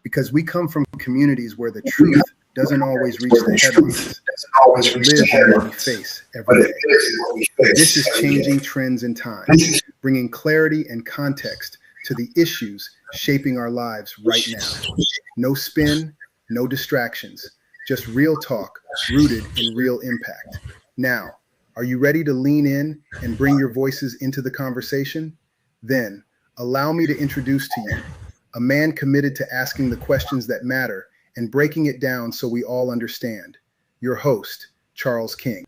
because we come from communities where the truth doesn't always reach the headlines, but it lives in what we face every day. This is Changing Trends in Times, bringing clarity and context to the issues shaping our lives right now. No spin, no distractions, just real talk rooted in real impact. Now, are you ready to lean in and bring your voices into the conversation? Then, allow me to introduce to you a man committed to asking the questions that matter and breaking it down so we all understand. Your host, Charles King.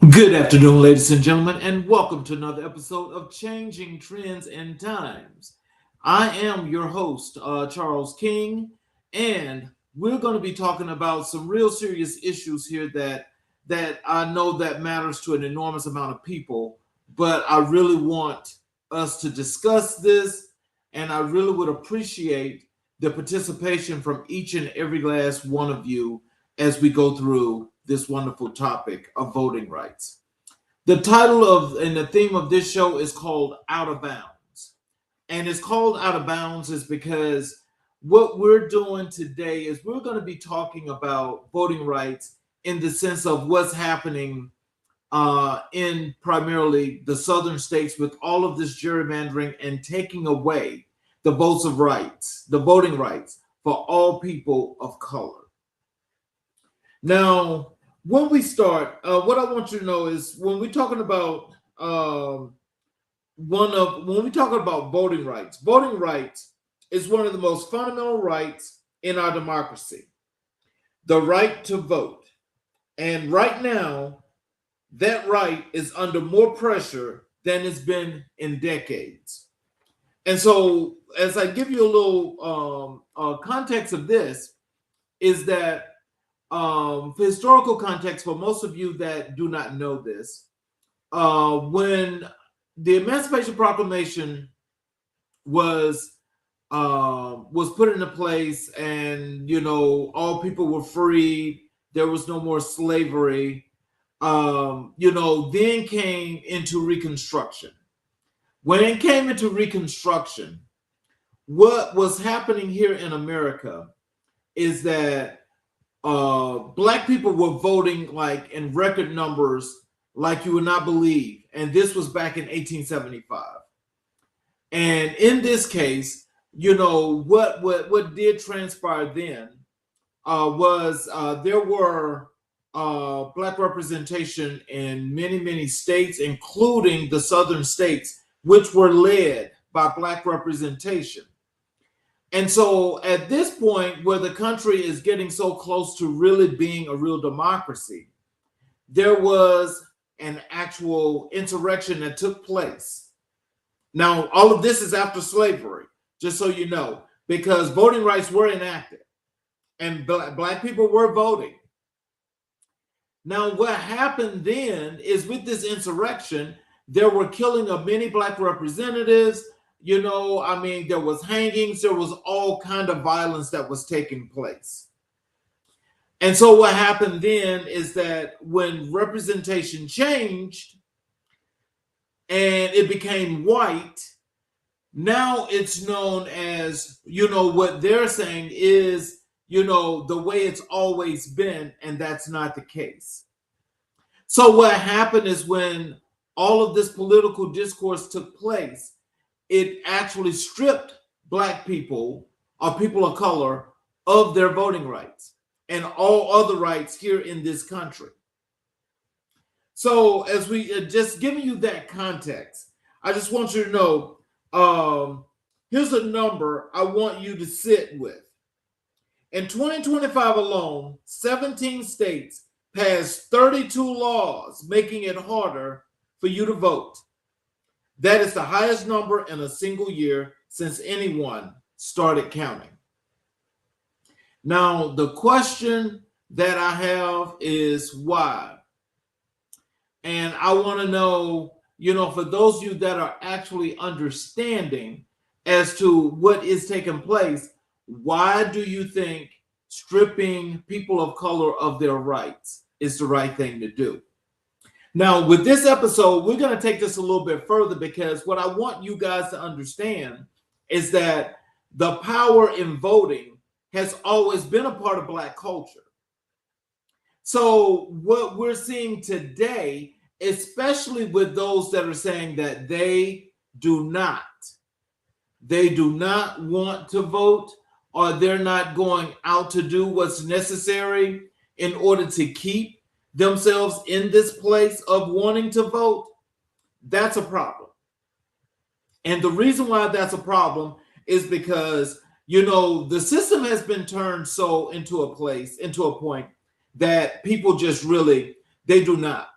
Good afternoon, ladies and gentlemen, and welcome to another episode of Changing Trends in Times. I am your host, Charles King, and we're going to be talking about some real serious issues here that I know that matters to an enormous amount of people, but I really want us to discuss this, and I really would appreciate the participation from each and every last one of you as we go through this wonderful topic of voting rights. The title of and the theme of this show is called Out of Bounds. And it's called Out of Bounds is because what we're doing today is we're going to be talking about voting rights in the sense of what's happening in primarily the southern states with all of this gerrymandering and taking away the voting rights for all people of color. Now, when we start, what I want you to know is when we're talking about voting rights is one of the most fundamental rights in our democracy, the right to vote. And right now, that right is under more pressure than it's been in decades. And so, as I give you a little context of this, is that for historical context, for most of you that do not know this, when the Emancipation Proclamation was put into place, and all people were freed, there was no more slavery. Then came into Reconstruction. When it came into Reconstruction, what was happening here in America is that Black people were voting like in record numbers, like you would not believe. And this was back in 1875. And in this case, what did transpire then was there were Black representation in many, many states, including the southern states, which were led by Black representation. And so at this point, where the country is getting so close to really being a real democracy, there was an actual insurrection that took place. Now, all of this is after slavery, just so you know, because voting rights were enacted and Black people were voting. Now, what happened then is with this insurrection, there were killing of many Black representatives. There was hangings, there was all kind of violence that was taking place. And so what happened then is that when representation changed and it became white, now it's known as, what they're saying is, the way it's always been, and that's not the case. So what happened is when all of this political discourse took place, it actually stripped Black people or people of color of their voting rights and all other rights here in this country. So as we just giving you that context, I just want you to know, here's a number I want you to sit with. In 2025 alone, 17 states passed 32 laws making it harder for you to vote. That is the highest number in a single year since anyone started counting. Now, the question that I have is why? And I want to know, for those of you that are actually understanding as to what is taking place, why do you think stripping people of color of their rights is the right thing to do? Now, with this episode, we're going to take this a little bit further, because what I want you guys to understand is that the power in voting has always been a part of Black culture. So what we're seeing today, especially with those that are saying that they do not want to vote, or they're not going out to do what's necessary in order to keep themselves in this place of wanting to vote, that's a problem. And the reason why that's a problem is because, you know, the system has been turned so into a point that people just really, they do not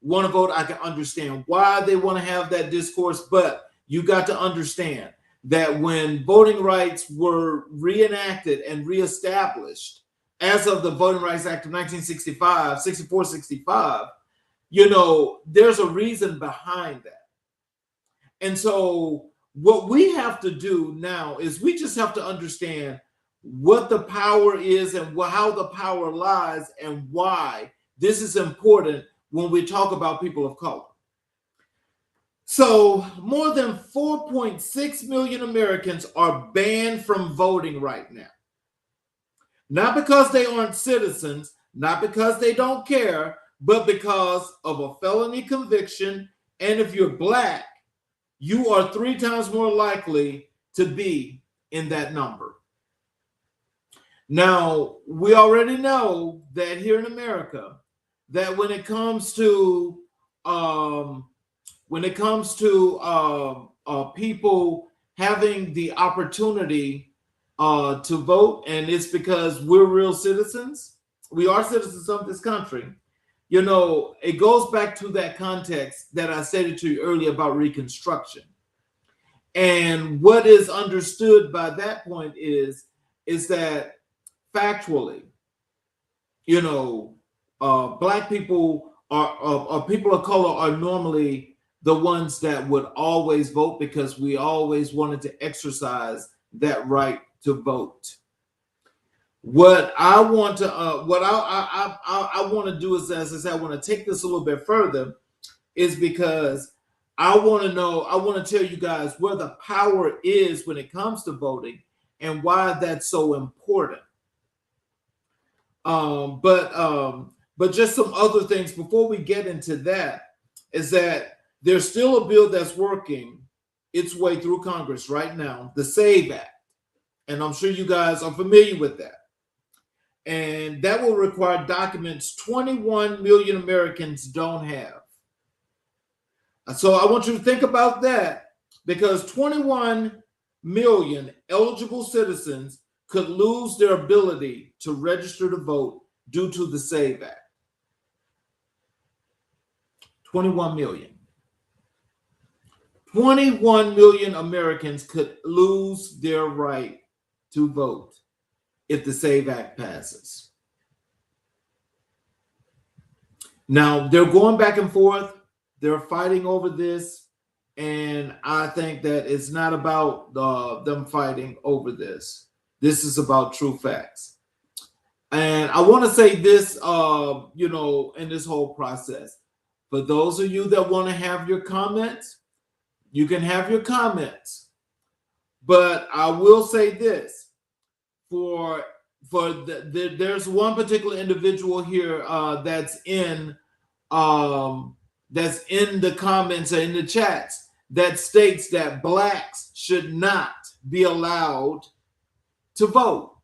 want to vote. I can understand why they want to have that discourse, but you got to understand that when voting rights were reenacted and reestablished as of the Voting Rights Act of 1965, you know, there's a reason behind that. And so what we have to do now is we just have to understand what the power is and how the power lies and why this is important when we talk about people of color. So more than 4.6 million Americans are banned from voting right now. Not because they aren't citizens, not because they don't care, but because of a felony conviction. And if you're Black, you are 3 times more likely to be in that number. Now, we already know that here in America, that when it comes to people having the opportunity to vote, and it's because we're real citizens. We are citizens of this country. You know, it goes back to that context that I stated to you earlier about Reconstruction. And what is understood by that point is that factually, you know, Black people are people of color are normally the ones that would always vote, because we always wanted to exercise that right to vote. What I want to do is, as I said, I want to take this a little bit further, is because I want to tell you guys where the power is when it comes to voting and why that's so important. But just some other things before we get into that is that there's still a bill that's working its way through Congress right now, the SAVE Act. And I'm sure you guys are familiar with that. And that will require documents 21 million Americans don't have. So I want you to think about that, because 21 million eligible citizens could lose their ability to register to vote due to the SAVE Act. 21 million. 21 million Americans could lose their right to vote if the SAVE Act passes. Now, they're going back and forth. They're fighting over this. And I think that it's not about them fighting over this. This is about true facts. And I want to say this, you know, in this whole process, for those of you that want to have your comments, you can have your comments. But I will say this, there's one particular individual here that's in the comments and in the chats that states that Blacks should not be allowed to vote.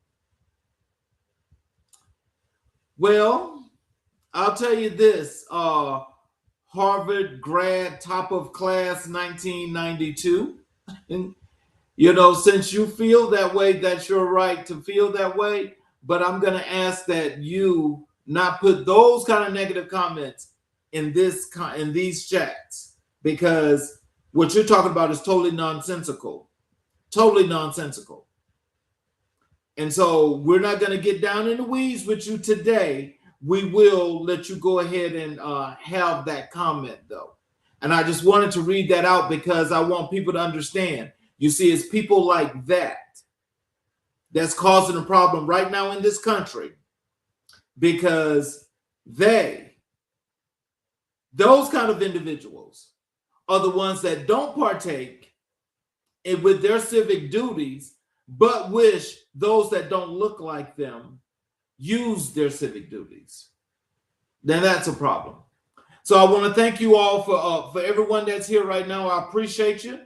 Well, I'll tell you this, Harvard grad, top of class 1992. You know, since you feel that way, that's your right to feel that way. But I'm going to ask that you not put those kind of negative comments in these chats, because what you're talking about is totally nonsensical. Totally nonsensical. And so we're not going to get down in the weeds with you today. We will let you go ahead and have that comment, though. And I just wanted to read that out because I want people to understand. You see, it's people like that that's causing a problem right now in this country, because they Those kind of individuals are the ones that don't partake with their civic duties, but wish those that don't look like them use their civic duties. Then that's a problem. So I want to thank you all for everyone that's here right now. I appreciate you,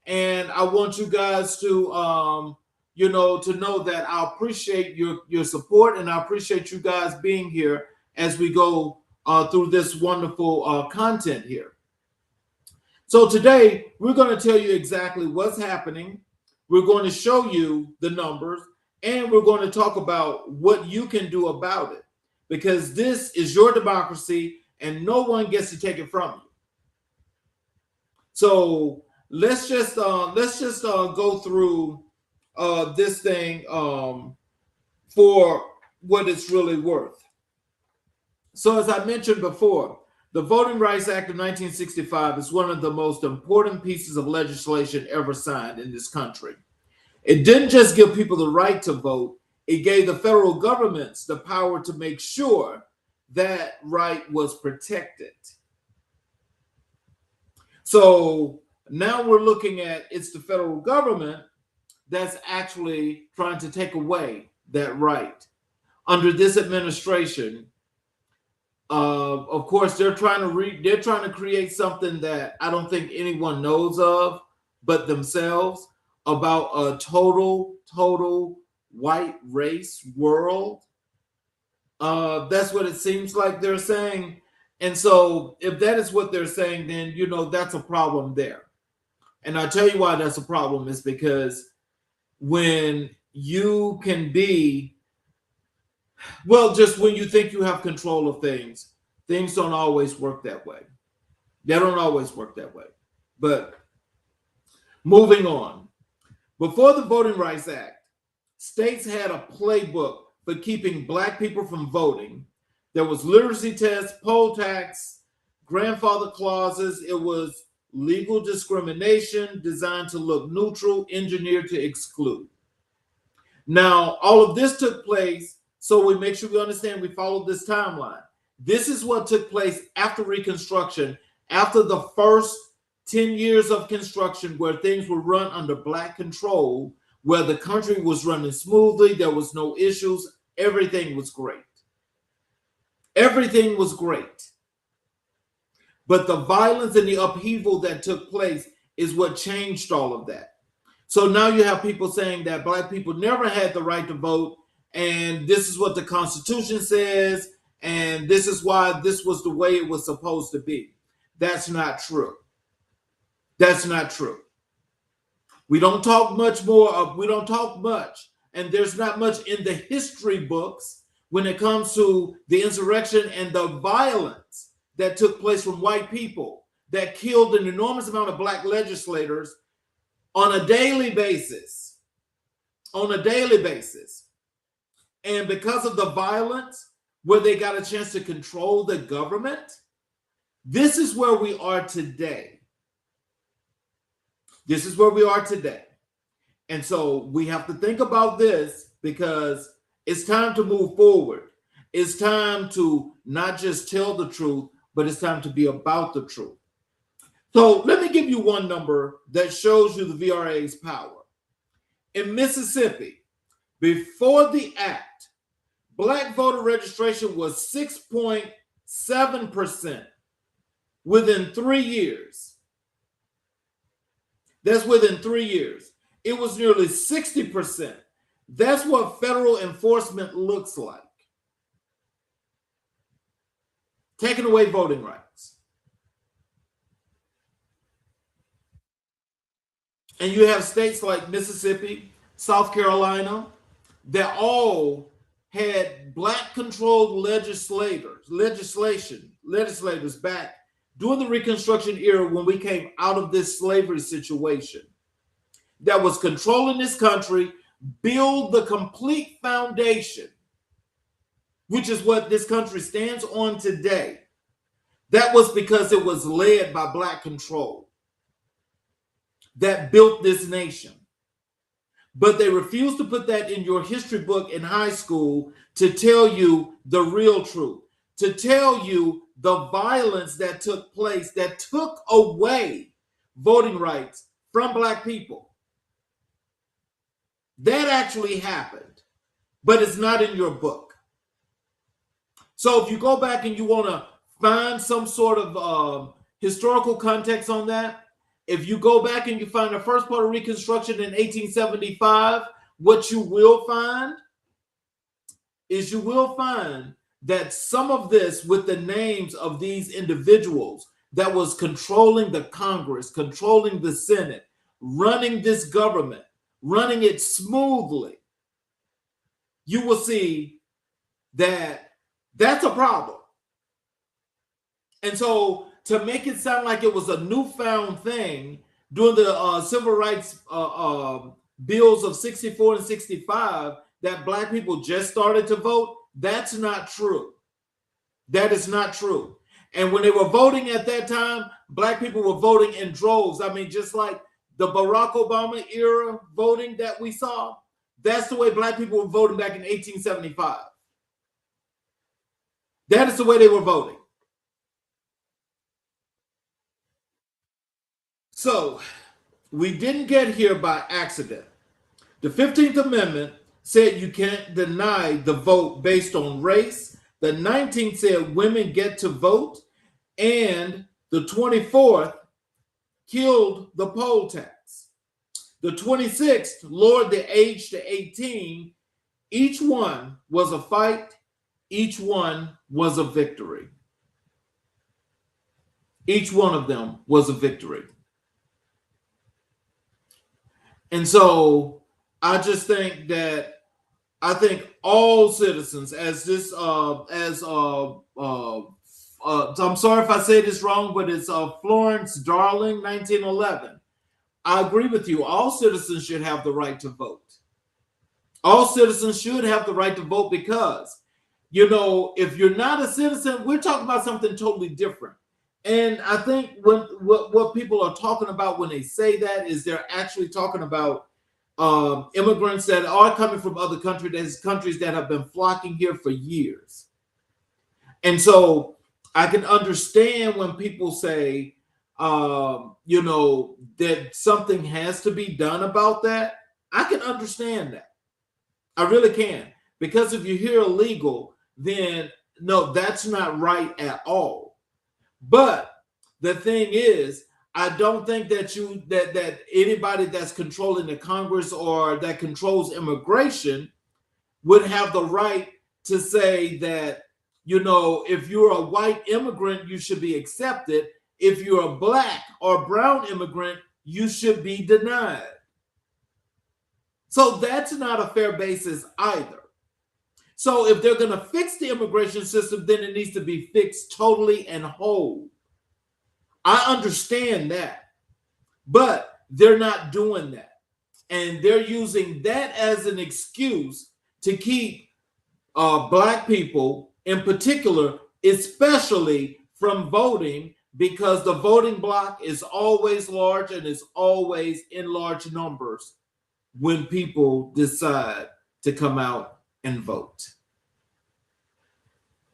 and I want you guys to to know that I appreciate your support, and I appreciate you guys being here as we go through this wonderful content here. So today we're going to tell you exactly what's happening. We're going to show you the numbers, and we're going to talk about what you can do about it, because this is your democracy and no one gets to take it from you. So let's just go through this thing for what it's really worth. So as I mentioned before, the Voting Rights Act of 1965 is one of the most important pieces of legislation ever signed in this country. It didn't just give people the right to vote, it gave the federal governments the power to make sure that right was protected. So now we're looking at it's the federal government that's actually trying to take away that right. Under this administration, of course, they're trying to create something that I don't think anyone knows of but themselves, about a total white race world. That's what it seems like they're saying. And so if that is what they're saying, then, that's a problem there. And I'll tell you why that's a problem is because when you can be, just when you think you have control of things don't always work that way. They don't always work that way. But moving on. Before the Voting Rights Act, states had a playbook for keeping Black people from voting. There was literacy tests, poll tax, grandfather clauses. It was legal discrimination designed to look neutral, engineered to exclude. Now, all of this took place, so we make sure we understand we followed this timeline. This is what took place after Reconstruction, after the first 10 years of construction where things were run under Black control, where the country was running smoothly, there was no issues, everything was great. Everything was great. But the violence and the upheaval that took place is what changed all of that. So now you have people saying that Black people never had the right to vote, and this is what the Constitution says, and this is why this was the way it was supposed to be. That's not true. That's not true. We don't talk much more. We don't talk much, and there's not much in the history books when it comes to the insurrection and the violence that took place from white people that killed an enormous amount of Black legislators on a daily basis. On a daily basis. And because of the violence, where they got a chance to control the government, this is where we are today. This is where we are today. And so we have to think about this because it's time to move forward. It's time to not just tell the truth, but it's time to be about the truth. So let me give you one number that shows you the VRA's power. In Mississippi, before the act, Black voter registration was 6.7% within 3 years. That's within 3 years. It was nearly 60%. That's what federal enforcement looks like. Taking away voting rights. And you have states like Mississippi, South Carolina, that all had Black-controlled legislators back during the Reconstruction era when we came out of this slavery situation that was controlling this country, build the complete foundation, which is what this country stands on today. That was because it was led by Black control that built this nation. But they refuse to put that in your history book in high school to tell you the real truth. to tell you the violence that took place that took away voting rights from Black people. That actually happened, but it's not in your book. So if you go back and you want to find some sort of historical context on that, if you go back and you find the first part of Reconstruction in 1875, what you will find is that some of this, with the names of these individuals that was controlling the Congress, controlling the Senate, running this government, running it smoothly, you will see that that's a problem. And so to make it sound like it was a newfound thing during the civil rights bills of 64 and 65 that Black people just started to vote, that's not true. That is not true. And when they were voting at that time, Black people were voting in droves. I mean, just like the Barack Obama era voting that we saw, that's the way Black people were voting back in 1875. That is the way they were voting. So we didn't get here by accident. The 15th Amendment said you can't deny the vote based on race. The 19th said women get to vote. And the 24th killed the poll tax. The 26th lowered the age to 18. Each one was a fight. Each one was a victory. Each one of them was a victory. And so I just think that all citizens, I'm sorry if I say this wrong, but it's Florence Darling, 1911. I agree with you. All citizens should have the right to vote. All citizens should have the right to vote because, if you're not a citizen, we're talking about something totally different. And I think what people are talking about when they say that is they're actually talking about immigrants that are coming from other countries that have been flocking here for years. And so I can understand when people say, that something has to be done about that. I can understand that. I really can. Because if you're here illegal, then no, that's not right at all. But the thing is, I don't think that anybody that's controlling the Congress or that controls immigration would have the right to say that, if you're a white immigrant, you should be accepted. If you're a Black or brown immigrant, you should be denied. So that's not a fair basis either. So if they're going to fix the immigration system, then it needs to be fixed totally and whole. I understand that, but they're not doing that. And they're using that as an excuse to keep Black people in particular, especially from voting, because the voting block is always large and is always in large numbers when people decide to come out and vote.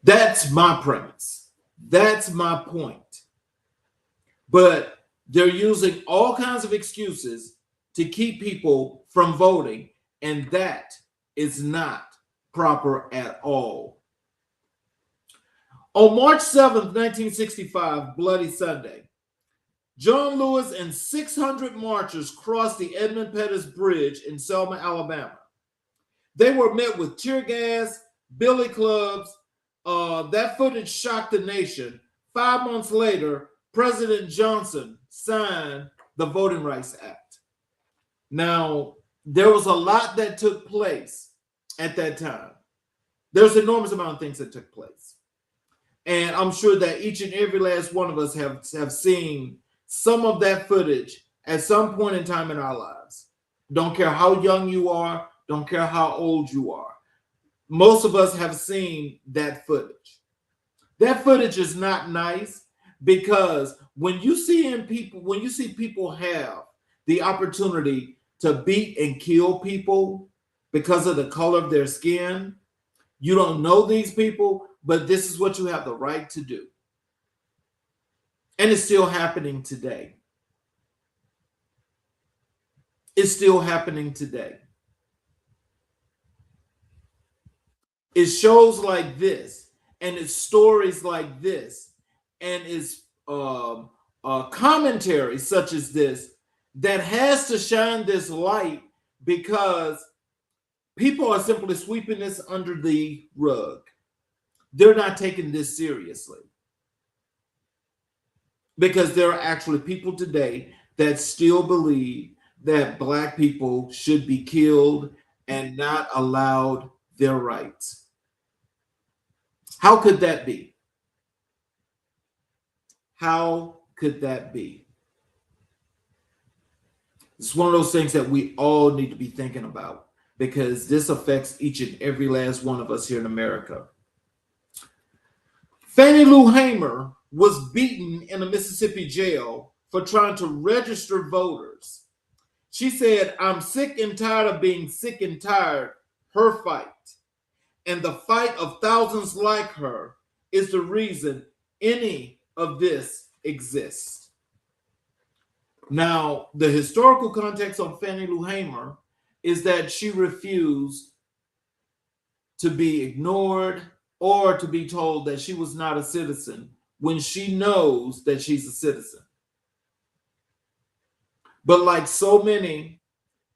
That's my premise. That's my point. But they're using all kinds of excuses to keep people from voting, and that is not proper at all. On March 7th, 1965, Bloody Sunday, John Lewis and 600 marchers crossed the Edmund Pettus Bridge in Selma, Alabama. They were met with tear gas, billy clubs. That footage shocked the nation. 5 months later, President Johnson signed the Voting Rights Act. Now, there was a lot that took place at that time. There's an enormous amount of things that took place. And I'm sure that each and every last one of us have seen some of that footage at some point in time in our lives. Don't care how young you are, don't care how old you are. Most of us have seen that footage. That footage is not nice because when you see people have the opportunity to beat and kill people because of the color of their skin, You don't know these people, but this is what you have the right to do. And it's still happening today. It's still happening today. It's shows like this, and it's stories like this, and it's commentary such as this that has to shine this light, because people are simply sweeping this under the rug. They're not taking this seriously, because there are actually people today that still believe that Black people should be killed and not allowed their rights. How could that be? How could that be? It's one of those things that we all need to be thinking about, because this affects each and every last one of us here in America. Fannie Lou Hamer was beaten in a Mississippi jail for trying to register voters. She said, "I'm sick and tired of being sick and tired." Her fight, and the fight of thousands like her, is the reason any of this exists. Now, the historical context of Fannie Lou Hamer is that she refused to be ignored or to be told that she was not a citizen when she knows that she's a citizen. But like so many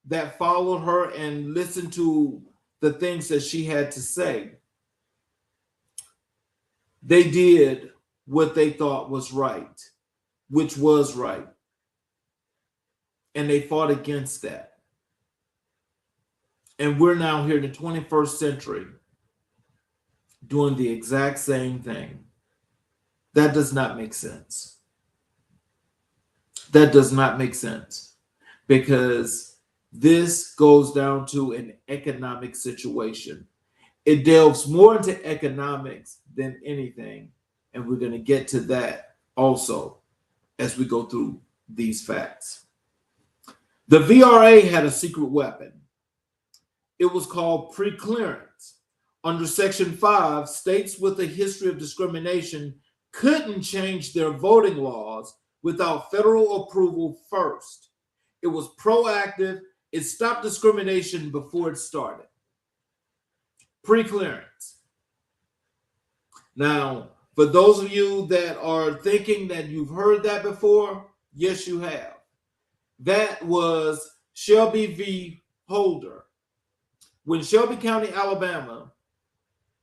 that followed her and listened to the things that she had to say, they did what they thought was right, which was right. And they fought against that. And we're now here in the 21st century doing the exact same thing. That does not make sense. That does not make sense, because this goes down to an economic situation. It delves more into economics than anything, and we're going to get to that also as we go through these facts. The VRA had a secret weapon. It was called preclearance. Under Section 5, states with a history of discrimination couldn't change their voting laws without federal approval first. It was proactive. It stopped discrimination before it started. Preclearance. Now, for those of you that are thinking that you've heard that before, yes, you have. That was Shelby v. Holder. When Shelby County, Alabama,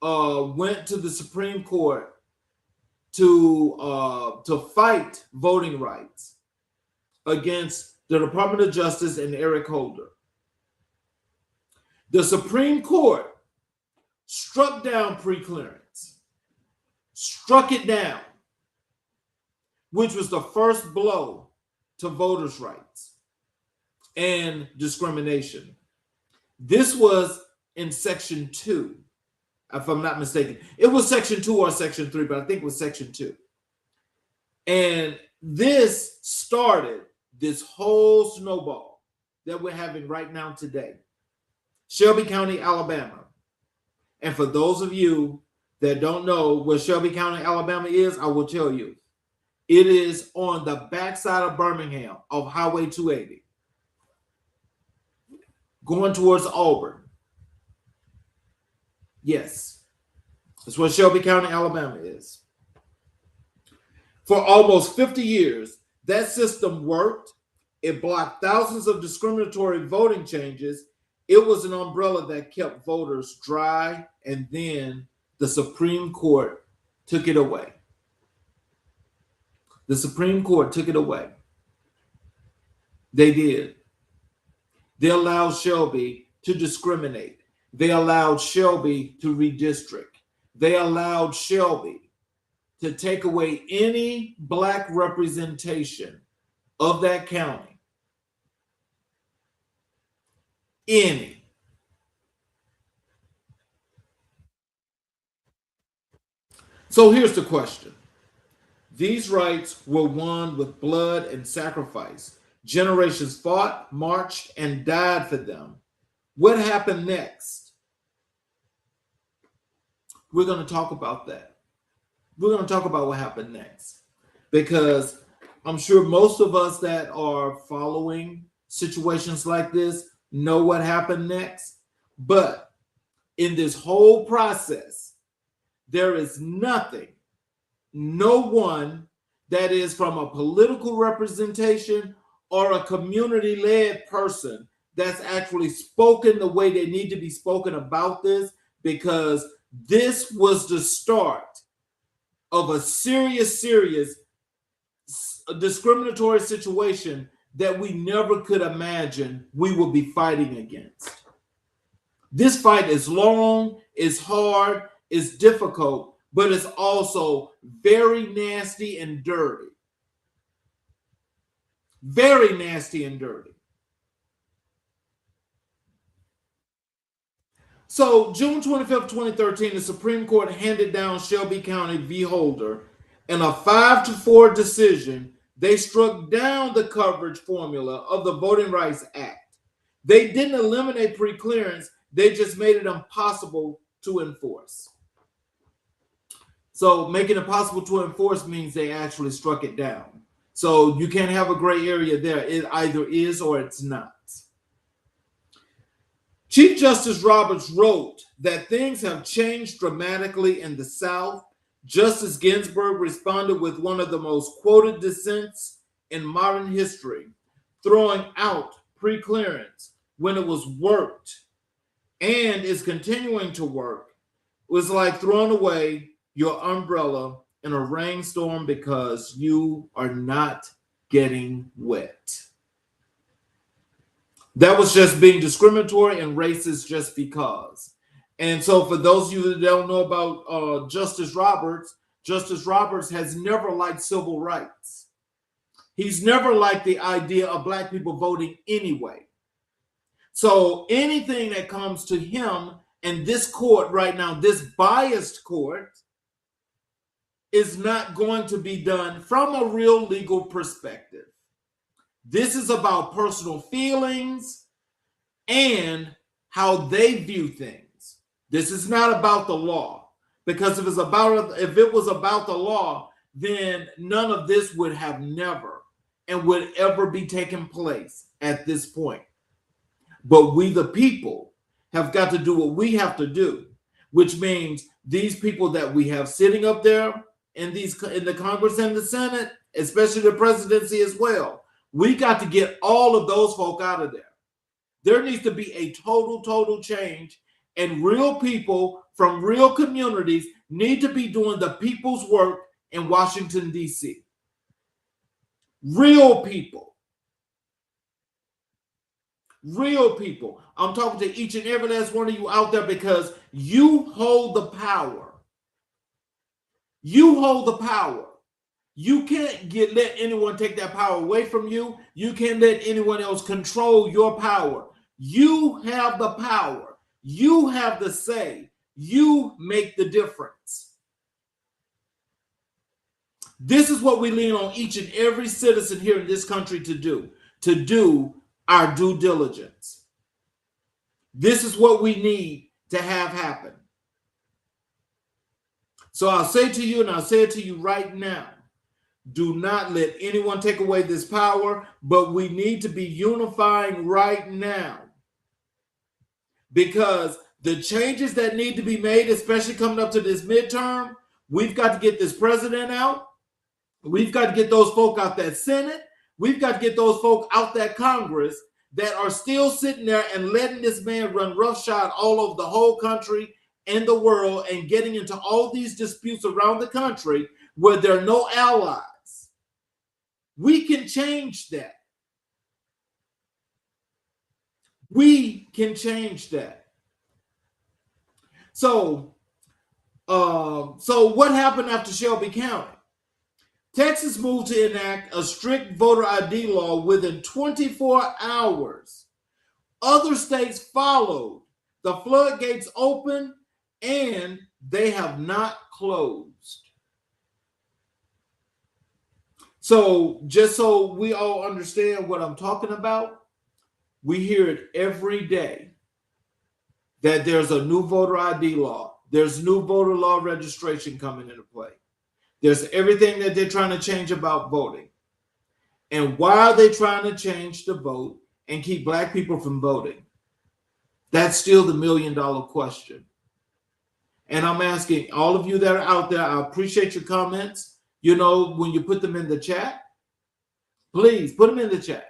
went to the Supreme Court to fight voting rights against the Department of Justice and Eric Holder, the Supreme Court struck down preclearance, struck it down, which was the first blow to voters' rights and discrimination. This was in Section 2, if I'm not mistaken. It was Section 2 or Section 3, but I think it was Section 2. And this started this whole snowball that we're having right now today. Shelby County, Alabama. And for those of you that don't know where Shelby County, Alabama is, I will tell you. It is on the backside of Birmingham of Highway 280, going towards Auburn. Yes, that's where Shelby County, Alabama is. For almost 50 years, that system worked. It blocked thousands of discriminatory voting changes. It was an umbrella that kept voters dry, and then the Supreme Court took it away. The Supreme Court took it away. They did. They allowed Shelby to discriminate. They allowed Shelby to redistrict. They allowed Shelby to take away any Black representation of that county. Any. So here's the question. These rights were won with blood and sacrifice. Generations fought, marched, and died for them. What happened next? we're going to talk about that. We're going to talk about what happened next, because I'm sure most of us that are following situations like this know what happened next. But in this whole process, there is nothing, no one that is from a political representation or a community-led person that's actually spoken the way they need to be spoken about this, because this was the start of a serious discriminatory situation that we never could imagine we would be fighting against. This fight is long, it's hard, it's difficult, but it's also very nasty and dirty. Very nasty and dirty. So, June 25th, 2013, the Supreme Court handed down Shelby County v. Holder. In a 5-4 decision, they struck down the coverage formula of the Voting Rights Act. They didn't eliminate preclearance, they just made it impossible to enforce. So making it possible to enforce means they actually struck it down. So you can't have a gray area there. It either is or it's not. Chief Justice Roberts wrote that things have changed dramatically in the South. Justice Ginsburg responded with one of the most quoted dissents in modern history, throwing out preclearance when it was worked and is continuing to work. It was like throwing away your umbrella in a rainstorm because you are not getting wet. That was just being discriminatory and racist just because. And so for those of you that don't know about Justice Roberts has never liked civil rights. He's never liked the idea of Black people voting anyway. So anything that comes to him and this court right now, this biased court, is not going to be done from a real legal perspective. This is about personal feelings and how they view things. This is not about the law, because if it was about the law, then none of this would have never and would ever be taking place at this point. But we, the people, have got to do what we have to do, which means these people that we have sitting up there in the Congress and the Senate, especially the presidency as well, we got to get all of those folk out of there. There needs to be a total change, and real people from real communities need to be doing the people's work in Washington, D.C. Real people. Real people. I'm talking to each and every last one of you out there because you hold the power. You hold the power. You can't let anyone take that power away from you. You can't let anyone else control your power. You have the power. You have the say. You make the difference. This is what we lean on each and every citizen here in this country to do our due diligence. This is what we need to have happen. So I'll say to you, and I'll say it to you right now, do not let anyone take away this power, but we need to be unifying right now. Because the changes that need to be made, especially coming up to this midterm, we've got to get this president out. We've got to get those folk out that Senate. We've got to get those folk out that Congress that are still sitting there and letting this man run roughshod all over the whole country and the world and getting into all these disputes around the country where there are no allies. We can change that. We can change that. So what happened after Shelby County? Texas moved to enact a strict voter ID law within 24 hours. Other states followed. The floodgates opened, and they have not closed. So just so we all understand what I'm talking about, we hear it every day that there's a new voter ID law. There's new voter law registration coming into play. There's everything that they're trying to change about voting. And why are they trying to change the vote and keep Black people from voting? That's still the million-dollar question. And I'm asking all of you that are out there, I appreciate your comments. You know, when you put them in the chat, please put them in the chat.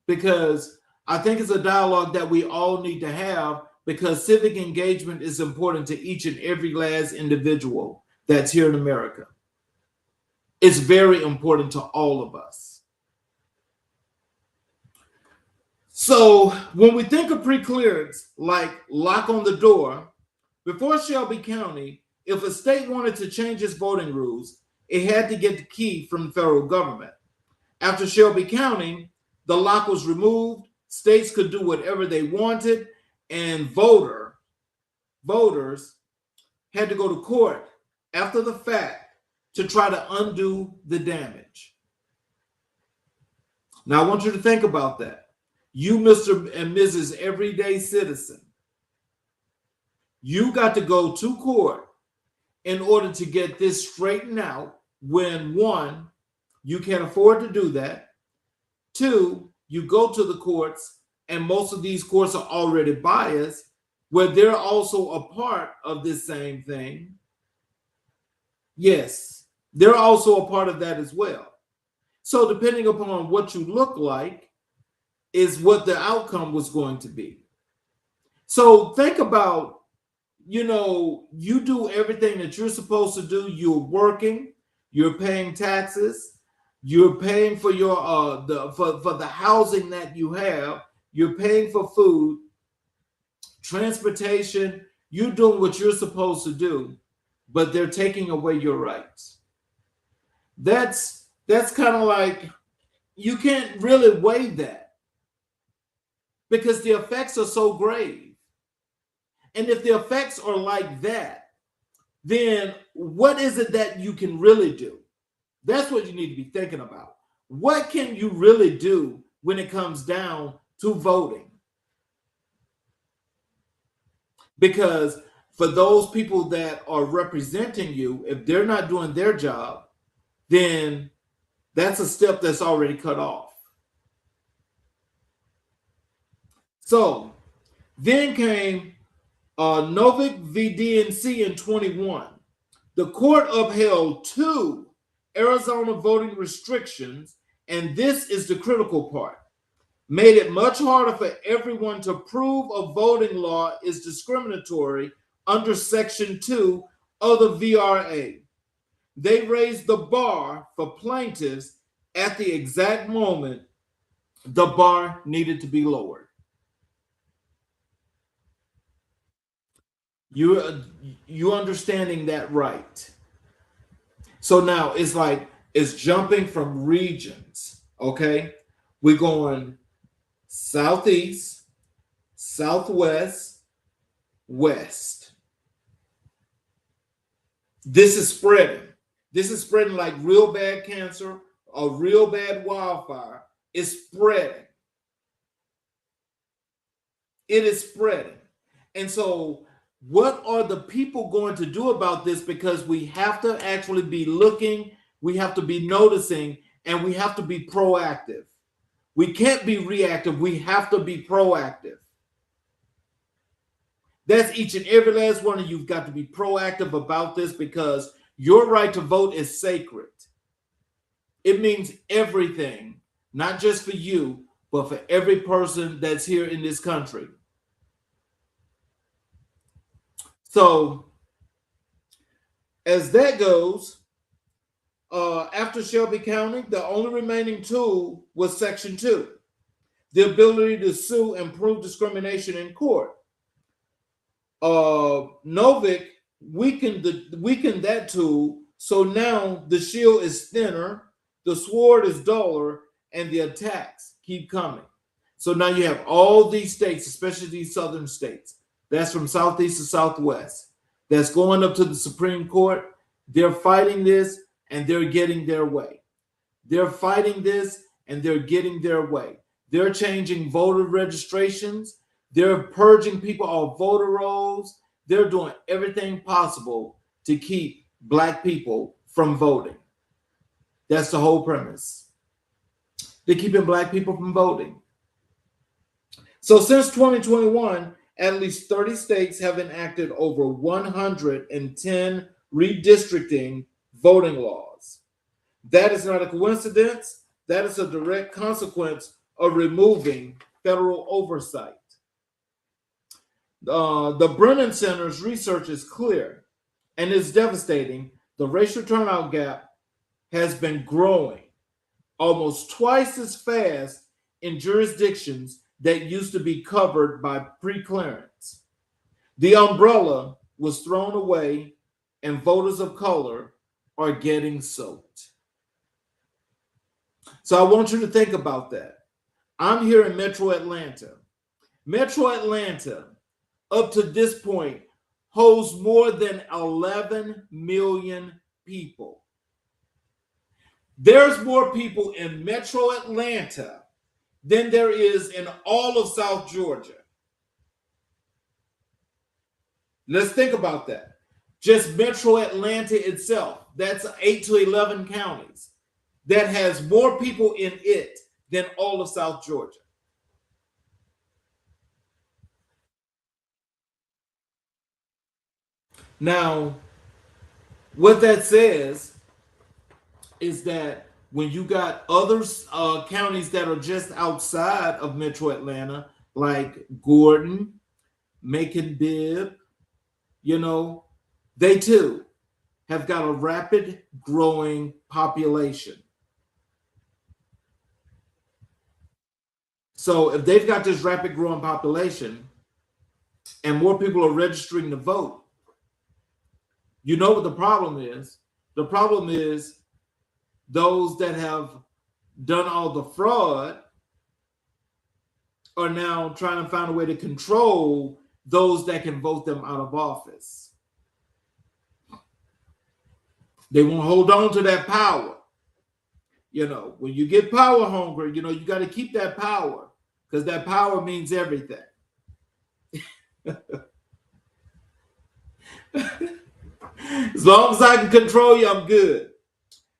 Because I think it's a dialogue that we all need to have, because civic engagement is important to each and every last individual that's here in America. It's very important to all of us. So when we think of pre-clearance, like lock on the door, before Shelby County, if a state wanted to change its voting rules, it had to get the key from the federal government. After Shelby County, the lock was removed. States could do whatever they wanted, and voters had to go to court after the fact to try to undo the damage. Now, I want you to think about that. You, Mr. and Mrs. Everyday Citizen, you got to go to court in order to get this straightened out when, one, you can't afford to do that. Two, you go to the courts, and most of these courts are already biased, where they're also a part of this same thing. Yes, they're also a part of that as well. So depending upon what you look like is what the outcome was going to be. So think about, you know, you do everything that you're supposed to do. You're working, you're paying taxes, you're paying for your for the housing that you have, you're paying for food, transportation, you're doing what you're supposed to do, but they're taking away your rights. That's kind of like, you can't really weigh that, because the effects are so grave. And if the effects are like that, then what is it that you can really do? That's what you need to be thinking about. What can you really do when it comes down to voting? Because for those people that are representing you, if they're not doing their job, then that's a step that's already cut off. So then came Novick v. DNC in 21. The court upheld 2 Arizona voting restrictions, and this is the critical part. Made it much harder for everyone to prove a voting law is discriminatory under Section 2 of the VRA. They raised the bar for plaintiffs at the exact moment the bar needed to be lowered. You understanding that, right? So now it's like, it's jumping from regions, okay? We're going southeast, southwest, west. This is spreading. This is spreading like real bad cancer, a real bad wildfire. It's spreading. It is spreading. And so what are the people going to do about this? Because we have to actually be looking, we have to be noticing, and we have to be proactive. We can't be reactive. We have to be proactive. That's each and every last one of you've got to be proactive about this, because your right to vote is sacred. It means everything, not just for you, but for every person that's here in this country. So as that goes, after Shelby County, the only remaining tool was Section 2, the ability to sue and prove discrimination in court. Novick weakened that tool, so now the shield is thinner, the sword is duller, and the attacks keep coming. So now you have all these states, especially these southern states, that's from southeast to southwest, that's going up to the Supreme Court. They're fighting this, and they're getting their way. They're fighting this, and they're getting their way. They're changing voter registrations. They're purging people off voter rolls. they're doing everything possible to keep Black people from voting. That's the whole premise. They're keeping Black people from voting. So since 2021, at least 30 states have enacted over 110 redistricting voting laws. That is not a coincidence. That is a direct consequence of removing federal oversight. The Brennan Center's research is clear and is devastating. The racial turnout gap has been growing almost twice as fast in jurisdictions that used to be covered by pre-clearance. The umbrella was thrown away and voters of color are getting soaked. So I want you to think about that. I'm here in Metro Atlanta. Metro Atlanta, up to this point, holds more than 11 million people. There's more people in Metro Atlanta than there is in all of South Georgia. Let's think about that. Just Metro Atlanta itself, that's 8 to 11 counties, that has more people in it than all of South Georgia. Now, what that says is that when you got other counties that are just outside of Metro Atlanta, like Gordon, Macon-Bibb, they too have got a rapid growing population. So if they've got this rapid growing population and more people are registering to vote, you know what the problem is? The problem is those that have done all the fraud are now trying to find a way to control those that can vote them out of office. They won't hold on to that power. When you get power hungry, you got to keep that power because that power means everything. As long as I can control you, I'm good.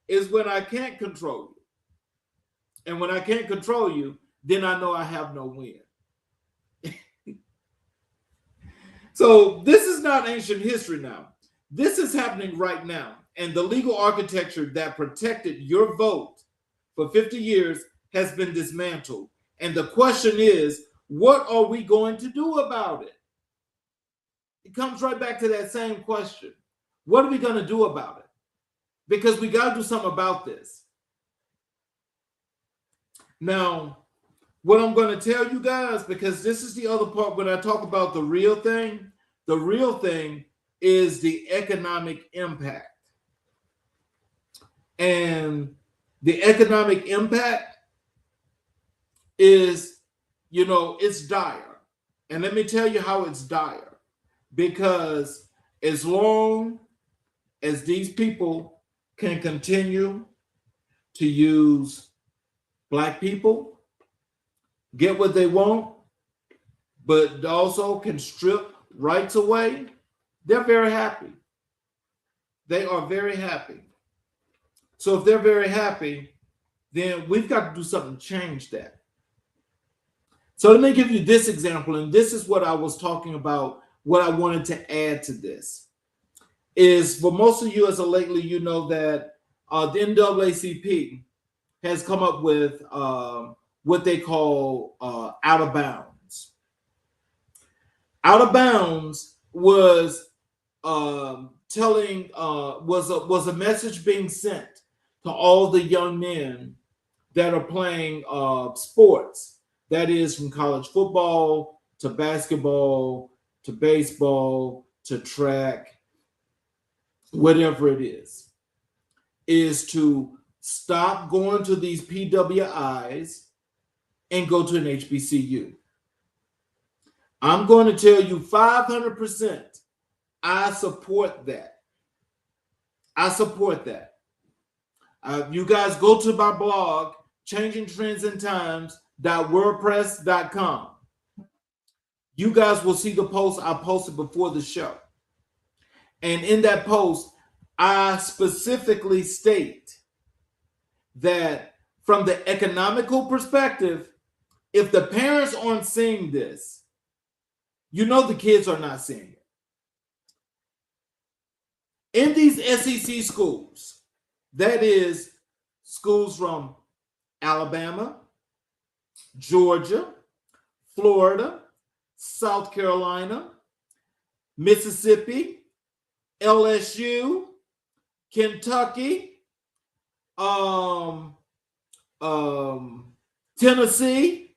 It's when I can't control you. And when I can't control you, then I know I have no win. So this is not ancient history now. This is happening right now. And the legal architecture that protected your vote for 50 years has been dismantled. And the question is, what are we going to do about it? It comes right back to that same question. What are we going to do about it? Because we got to do something about this. Now, what I'm going to tell you guys, because this is the other part when I talk about the real thing is the economic impact. And the economic impact is, it's dire. And let me tell you how it's dire. Because as long as these people can continue to use Black people, get what they want, but also can strip rights away, they're very happy. They are very happy. So if they're very happy, then we've got to do something to change that. So let me give you this example, and this is what I was talking about, what I wanted to add to this. Is for most of you as of lately, you know that the NAACP has come up with what they call out of bounds. Out of bounds was was a message being sent to all the young men that are playing sports. That is from college football to basketball to baseball to track, whatever it is to stop going to these PWIs and go to an HBCU. I'm going to tell you 500%, I support that. I support that. You guys go to my blog, changingtrendsandtimes.wordpress.com. You guys will see the post I posted before the show. And in that post, I specifically state that from the economical perspective, if the parents aren't seeing this, you know the kids are not seeing it. In these SEC schools, that is schools from Alabama, Georgia, Florida, South Carolina, Mississippi, LSU, Kentucky, Tennessee.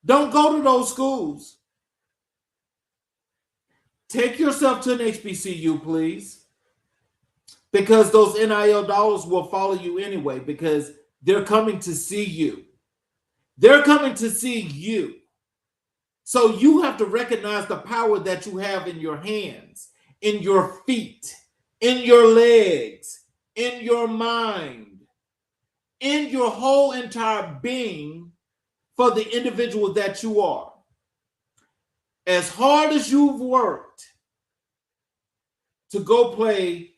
Don't go to those schools. Take yourself to an HBCU, please, because those NIL dollars will follow you anyway, because they're coming to see you. They're coming to see you. So you have to recognize the power that you have in your hands, in your feet, in your legs, in your mind, in your whole entire being for the individual that you are. As hard as you've worked to go play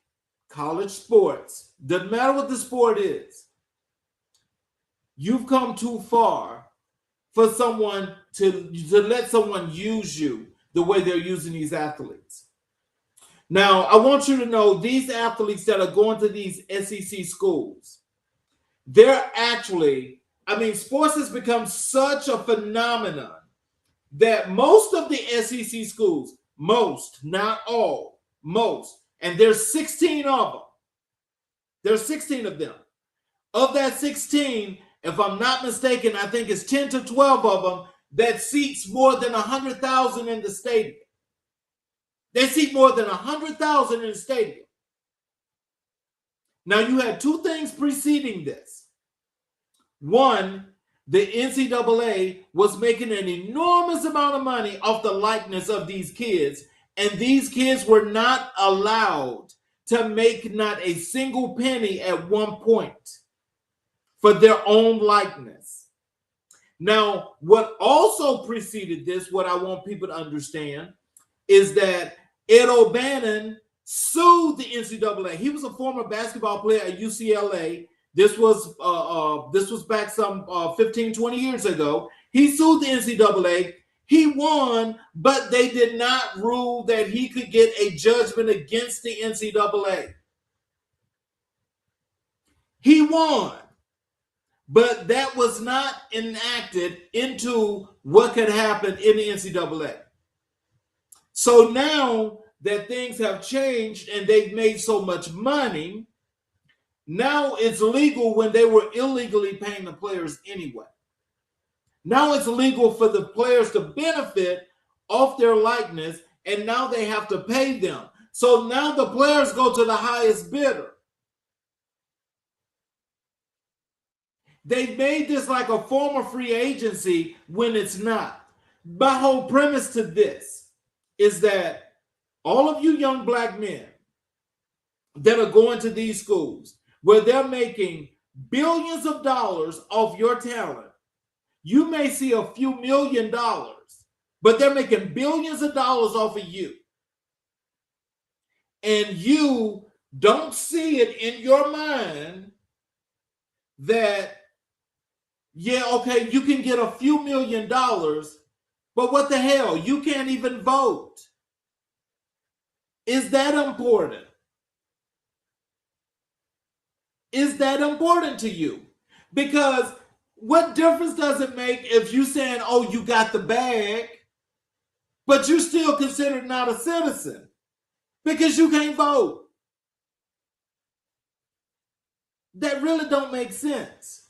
college sports, doesn't matter what the sport is, you've come too far for someone to let someone use you the way they're using these athletes. Now, I want you to know these athletes that are going to these SEC schools, they're actually, sports has become such a phenomenon that most of the SEC schools, most, not all, most, and there's 16 of them. There's 16 of them. Of that 16, if I'm not mistaken, I think it's 10 to 12 of them that seats more than 100,000 in the stadium. They seat more than 100,000 in the stadium. Now, you had two things preceding this. One, the NCAA was making an enormous amount of money off the likeness of these kids, and these kids were not allowed to make not a single penny at one point for their own likeness. Now, what also preceded this, what I want people to understand, is that Ed O'Bannon sued the NCAA. He was a former basketball player at UCLA. This was back some 15, 20 years ago. He sued the NCAA. He won, but they did not rule that he could get a judgment against the NCAA. He won, but that was not enacted into what could happen in the NCAA. So now that things have changed and they've made so much money, now it's legal when they were illegally paying the players anyway. Now it's legal for the players to benefit off their likeness, and now they have to pay them. So now the players go to the highest bidder. They've made this like a form of free agency when it's not. My whole premise to this is that all of you young black men that are going to these schools where they're making billions of dollars off your talent, you may see a few $1 million, but they're making billions of dollars off of you. And you don't see it in your mind that, yeah, okay, you can get a few $1 million, but what the hell? You can't even vote. Is that important? Is that important to you? Because what difference does it make if you saying, oh, you got the bag, but you're still considered not a citizen because you can't vote? That really don't make sense.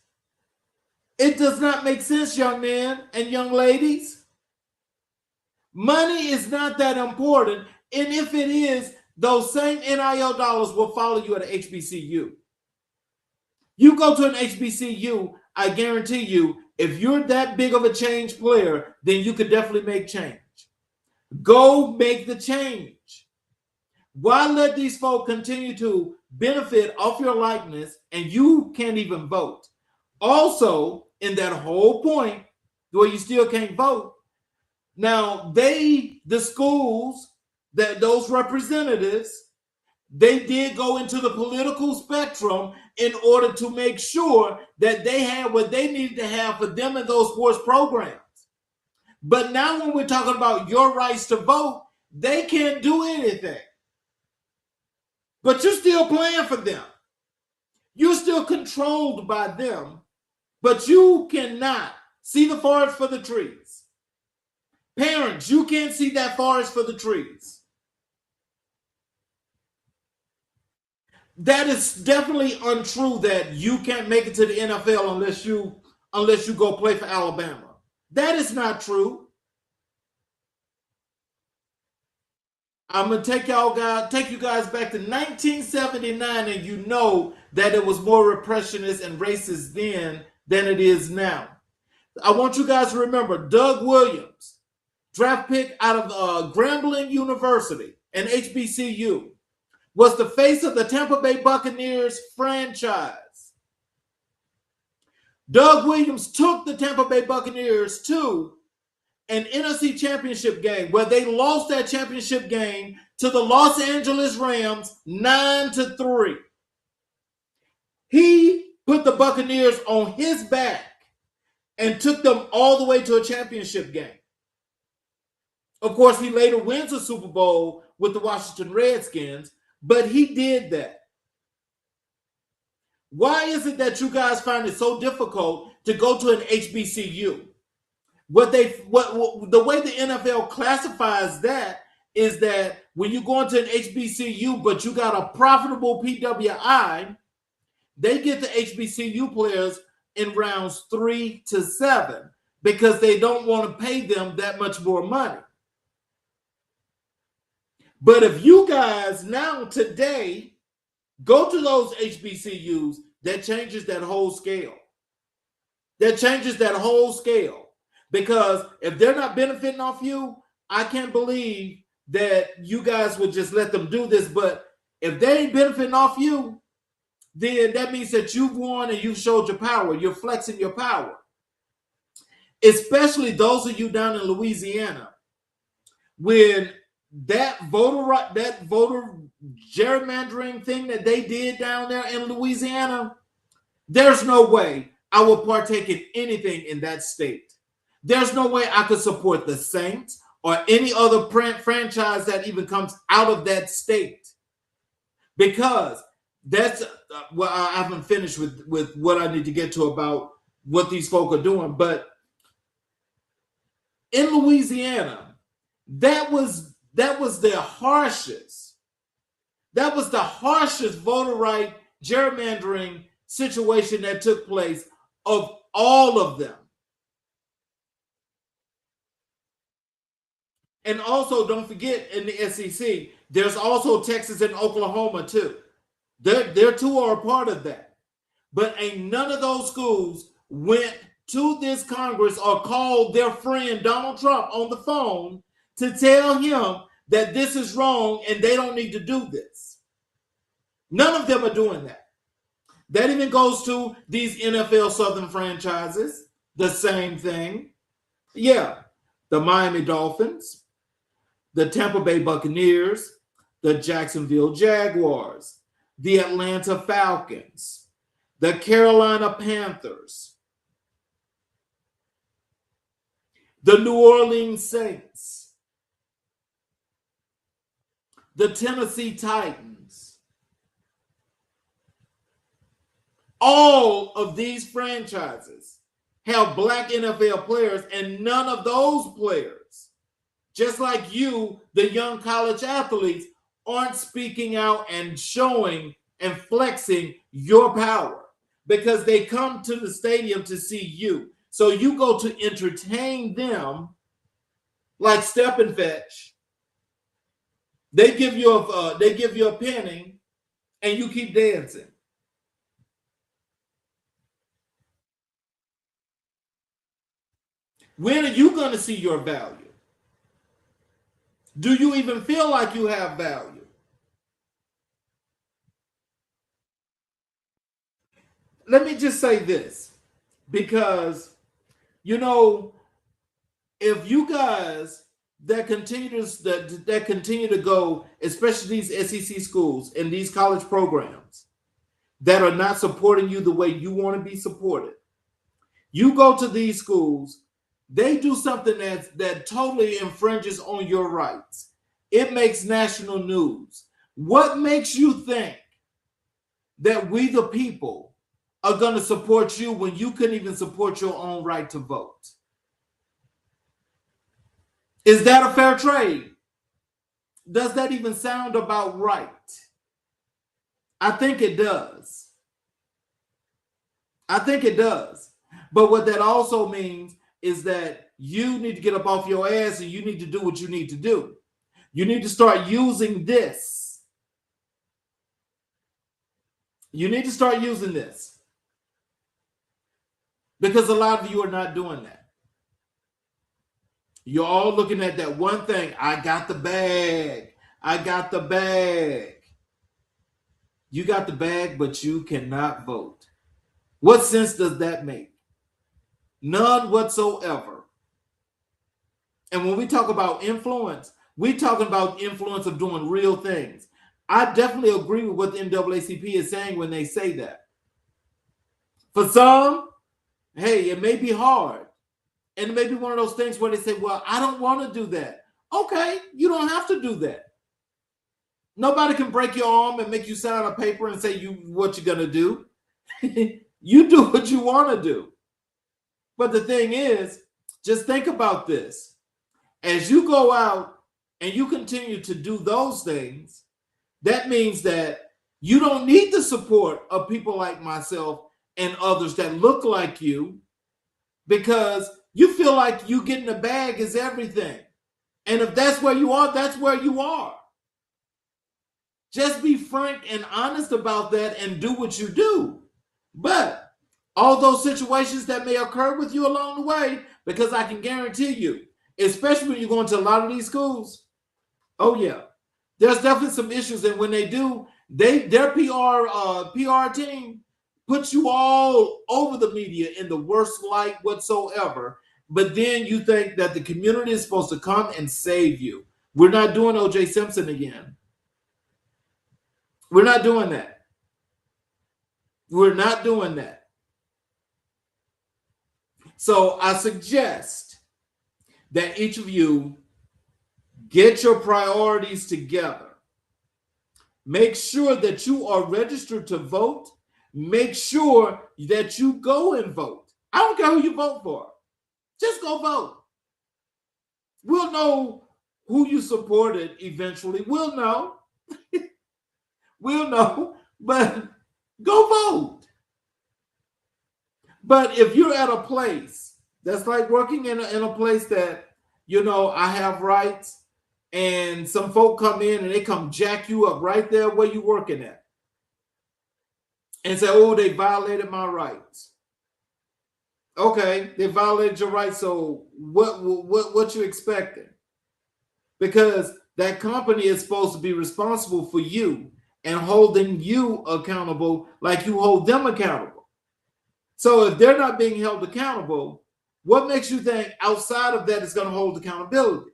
It does not make sense, young men and young ladies. Money is not that important. And if it is, those same NIL dollars will follow you at an HBCU. You go to an HBCU, I guarantee you, if you're that big of a change player, then you could definitely make change. Go make the change. Why let these folk continue to benefit off your likeness and you can't even vote? Also, in that whole point, where you still can't vote. Now, the schools, that those representatives, they did go into the political spectrum in order to make sure that they had what they needed to have for them in those sports programs. But now when we're talking about your rights to vote, they can't do anything. But you're still playing for them. You're still controlled by them, but you cannot see the forest for the trees. Parents, you can't see that forest for the trees. That is definitely untrue that you can't make it to the NFL unless you go play for Alabama. That is not true. I'm gonna take you guys back to 1979, and you know that it was more repressionist and racist then than it is now. I want you guys to remember Doug Williams, draft pick out of Grambling University and HBCU, was the face of the Tampa Bay Buccaneers franchise. Doug Williams took the Tampa Bay Buccaneers to an NFC championship game where they lost that championship game to the Los Angeles Rams 9-3. He put the Buccaneers on his back and took them all the way to a championship game. Of course, he later wins a Super Bowl with the Washington Redskins, but he did that. Why is it that you guys find it so difficult to go to an HBCU? The way the NFL classifies that is that when you go into an HBCU, but you got a profitable PWI, they get the HBCU players in rounds 3 to 7 because they don't want to pay them that much more money. But if you guys now today go to those HBCUs, that changes that whole scale. That changes that whole scale. Because if they're not benefiting off you, I can't believe that you guys would just let them do this. But if they ain't benefiting off you, then that means that you've won and you've showed your power. You're flexing your power. Especially those of you down in Louisiana. When that voter gerrymandering thing that they did down there in Louisiana, there's no way I will partake in anything in that state. There's no way I could support the Saints or any other franchise that even comes out of that state, because that's well, I haven't finished with what I need to get to about what these folk are doing. But in Louisiana, that was the harshest voter right gerrymandering situation that took place of all of them. And also, don't forget, in the SEC, there's also Texas and Oklahoma too. Their two are a part of that. But ain't none of those schools went to this Congress or called their friend Donald Trump on the phone to tell him that this is wrong and they don't need to do this. None of them are doing that. That even goes to these NFL Southern franchises. The same thing. Yeah, the Miami Dolphins, the Tampa Bay Buccaneers, the Jacksonville Jaguars, the Atlanta Falcons, the Carolina Panthers, the New Orleans Saints, the Tennessee Titans. All of these franchises have black NFL players, and none of those players, just like you, the young college athletes, aren't speaking out and showing and flexing your power because they come to the stadium to see you. So you go to entertain them like Step and Fetch. They give you a penny and you keep dancing. When are you going to see your value? Do you even feel like you have value? Let me just say this, because, you know, if you guys that continue to go, especially these SEC schools and these college programs that are not supporting you the way you want to be supported, you go to these schools, they do something that totally infringes on your rights. It makes national news. What makes you think that we the people are going to support you when you couldn't even support your own right to vote? Is that a fair trade? Does that even sound about right? I think it does. I think it does. But what that also means is that you need to get up off your ass and you need to do what you need to do. You need to start using this. You need to start using this. Because a lot of you are not doing that. You're all looking at that one thing. I got the bag. I got the bag. You got the bag, but you cannot vote. What sense does that make? None whatsoever. And when we talk about influence, we're talking about influence of doing real things. I definitely agree with what the NAACP is saying when they say that. For some, hey, it may be hard. And it may be one of those things where they say, well, I don't want to do that. Okay, you don't have to do that. Nobody can break your arm and make you sign a paper and say what you're going to do. You do what you want to do. But the thing is, just think about this. As you go out and you continue to do those things, that means that you don't need the support of people like myself and others that look like you, because you feel like you getting a bag is everything. And if that's where you are, that's where you are. Just be frank and honest about that and do what you do. But all those situations that may occur with you along the way, because I can guarantee you, especially when you're going to a lot of these schools, oh yeah, there's definitely some issues. And when they do, their PR team puts you all over the media in the worst light whatsoever. But then you think that the community is supposed to come and save you. We're not doing O.J. Simpson again. We're not doing that. We're not doing that. So I suggest that each of you get your priorities together. Make sure that you are registered to vote. Make sure that you go and vote. I don't care who you vote for. Just go vote. We'll know who you supported eventually. We'll know. We'll know. But go vote. But if you're at a place that's like working in a place that, I have rights, and some folk come in and they come jack you up right there where you're working at and say, oh, they violated my rights. Okay, they violated your rights, so what you expecting? Because that company is supposed to be responsible for you and holding you accountable like you hold them accountable. So if they're not being held accountable, what makes you think outside of that is going to hold accountability?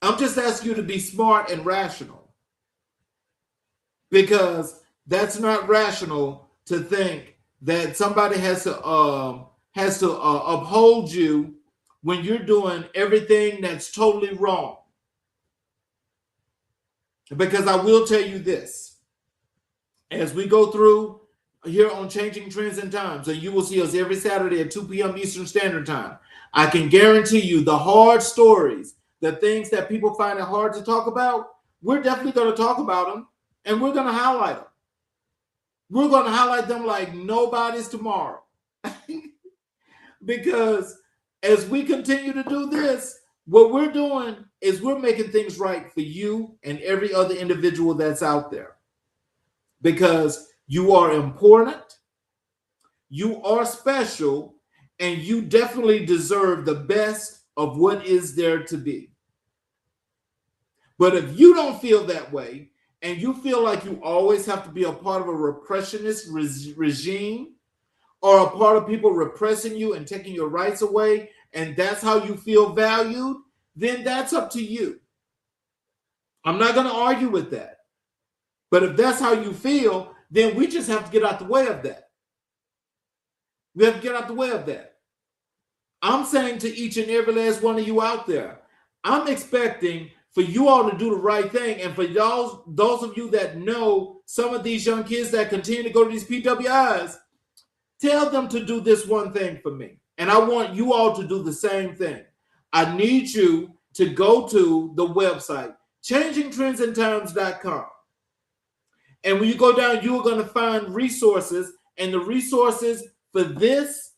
I'm just asking you to be smart and rational, because that's not rational to think that somebody has to uphold you when you're doing everything that's totally wrong. Because I will tell you this, as we go through here on Changing Trends and Times, and you will see us every Saturday at 2 p.m. Eastern Standard Time, I can guarantee you the hard stories, the things that people find it hard to talk about, we're definitely going to talk about them, and we're going to highlight them. We're going to highlight them like nobody's tomorrow. Because as we continue to do this, what we're doing is we're making things right for you and every other individual that's out there. Because you are important, you are special, and you definitely deserve the best of what is there to be. But if you don't feel that way, and you feel like you always have to be a part of a repressionist regime, are a part of people repressing you and taking your rights away, and that's how you feel valued, then that's up to you. I'm not going to argue with that. But if that's how you feel, then we just have to get out the way of that. We have to get out the way of that. I'm saying to each and every last one of you out there, I'm expecting for you all to do the right thing. And for y'all, those of you that know some of these young kids that continue to go to these PWIs, tell them to do this one thing for me. And I want you all to do the same thing. I need you to go to the website, changingtrendsandtimes.com. And when you go down, you are going to find resources. And the resources for this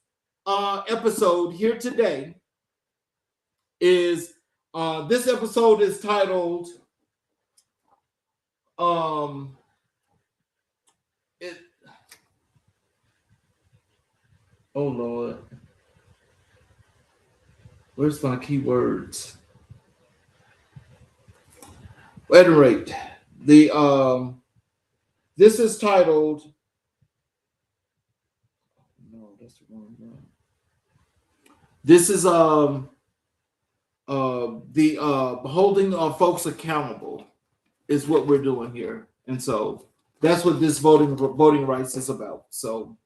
episode here today is, this episode is titled, oh Lord, where's my keywords? At any rate, this is titled, no, that's the wrong one. This is the holding folks accountable is what we're doing here, and so that's what this voting rights is about. So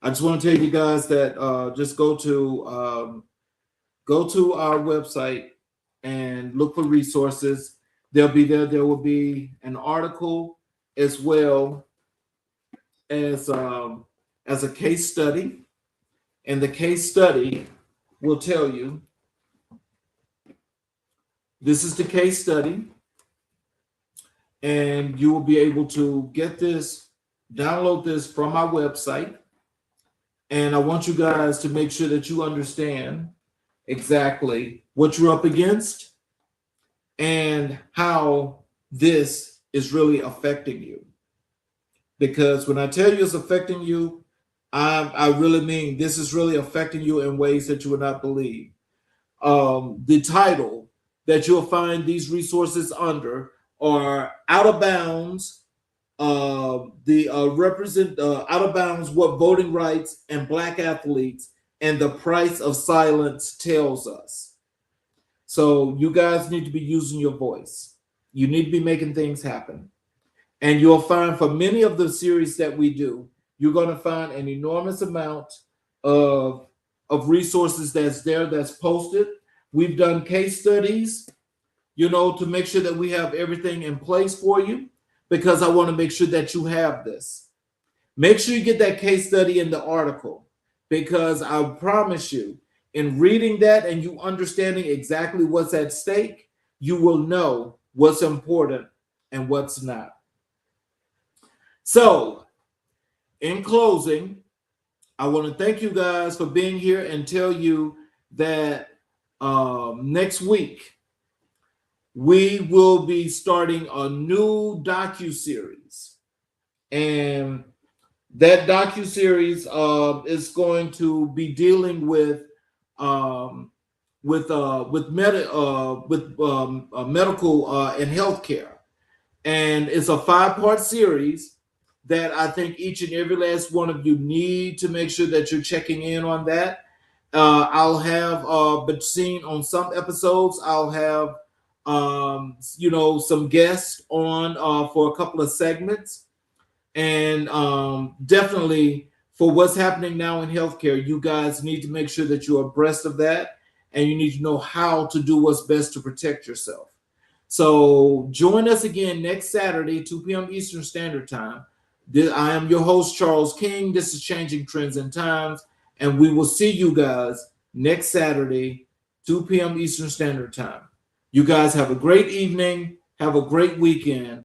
I just want to tell you guys that just go to our website and look for resources. They'll be there. There will be an article as well as a case study, and the case study will tell you. This is the case study, and you will be able to get this, download this from our website. And I want you guys to make sure that you understand exactly what you're up against and how this is really affecting you. Because when I tell you it's affecting you, I really mean this is really affecting you in ways that you would not believe. The title that you'll find these resources under are Out of Bounds, out of bounds what voting rights and Black athletes and the price of silence tells us. So you guys need to be using your voice. You need to be making things happen. And you'll find for many of the series that we do, you're going to find an enormous amount of resources that's posted. We've done case studies, to make sure that we have everything in place for you, because I want to make sure that you have this. Make sure you get that case study in the article, because I promise you, in reading that and you understanding exactly what's at stake, you will know what's important and what's not. So, in closing, I want to thank you guys for being here and tell you that next week we will be starting a new docuseries, and that docuseries is going to be dealing with medical and healthcare, and it's a 5-part series that I think each and every last one of you need to make sure that you're checking in on that. I'll have, but seen on some episodes, I'll have, some guests on for a couple of segments. And definitely for what's happening now in healthcare, you guys need to make sure that you're abreast of that, and you need to know how to do what's best to protect yourself. So join us again next Saturday, 2 p.m. Eastern Standard Time. I am your host, Charles King. This is Changing Trends and Times, and we will see you guys next Saturday, 2 p.m. Eastern Standard Time. You guys have a great evening. Have a great weekend.